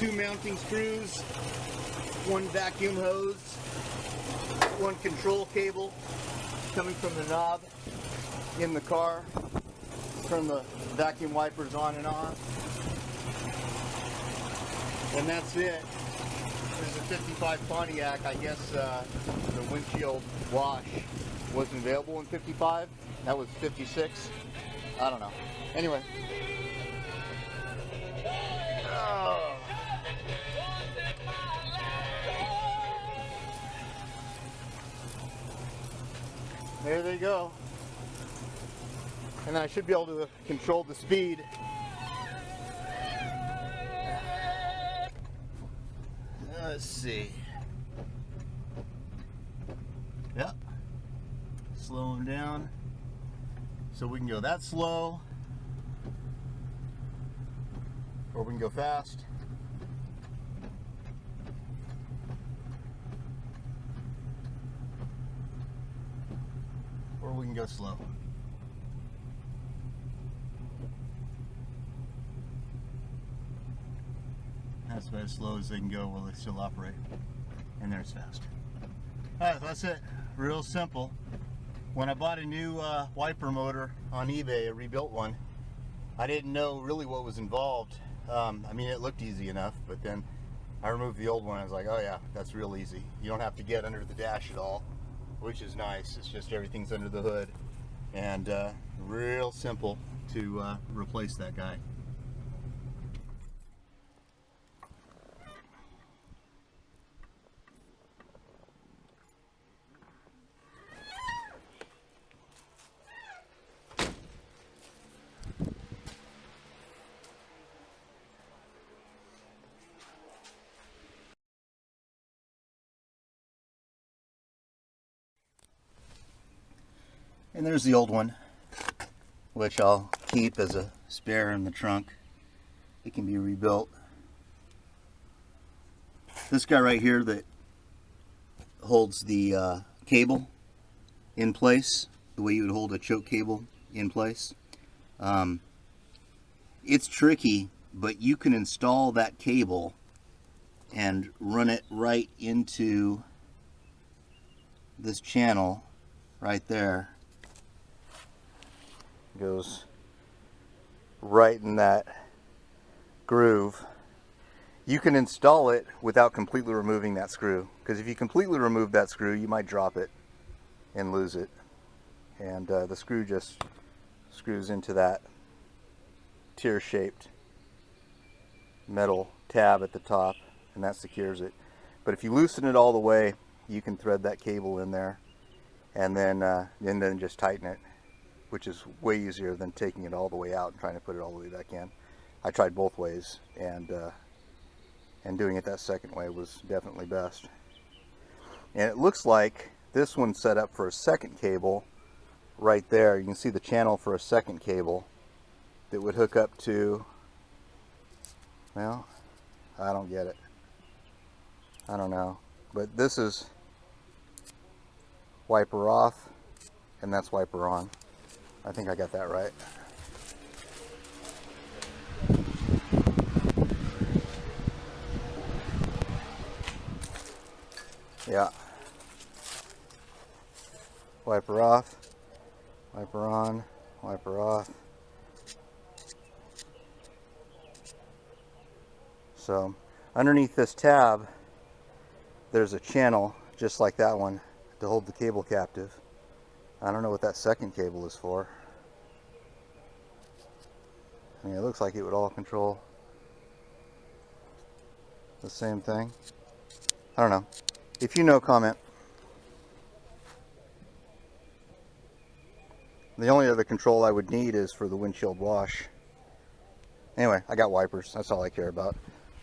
2 mounting screws, 1 vacuum hose, 1 control cable coming from the knob in the car. Turn the vacuum wipers on and off. And that's it. There's a 55 Pontiac. I guess the windshield wash wasn't available in 55. That was 56. I don't know. Anyway. Oh. There they go. And then I should be able to control the speed. Let's see. Yep. Slow them down. So we can go that slow, or we can go fast. Or we can go slow. That's about as slow as they can go while they still operate. And there's fast. Alright, so that's it. Real simple. When I bought a new wiper motor on eBay, a rebuilt one, I didn't know really what was involved. I mean, it looked easy enough, but then I removed the old one. I was like, oh yeah, that's real easy. You don't have to get under the dash at all, which is nice. It's just everything's under the hood. And real simple to replace that guy. And there's the old one, which I'll keep as a spare in the trunk. It can be rebuilt. This guy right here that holds the cable in place, the way you would hold a choke cable in place. It's tricky, but you can install that cable and run it right into this channel right there. Goes right in that groove. You can install it without completely removing that screw, because if you completely remove that screw, you might drop it and lose it. And the screw just screws into that tear-shaped metal tab at the top, and that secures it. But if you loosen it all the way, you can thread that cable in there and then just tighten it, which is way easier than taking it all the way out and trying to put it all the way back in. I tried both ways, and doing it that second way was definitely best. And it looks like this one's set up for a second cable right there. You can see the channel for a second cable that would hook up to, well, I don't get it. I don't know. But this is wiper off, and that's wiper on. I think I got that right. Yeah. Wiper off, wiper on, wiper off. So underneath this tab, there's a channel just like that one to hold the cable captive. I don't know what that second cable is for. I mean, it looks like it would all control the same thing. I don't know. If you know, comment. The only other control I would need is for the windshield wash. Anyway, I got wipers. That's all I care about.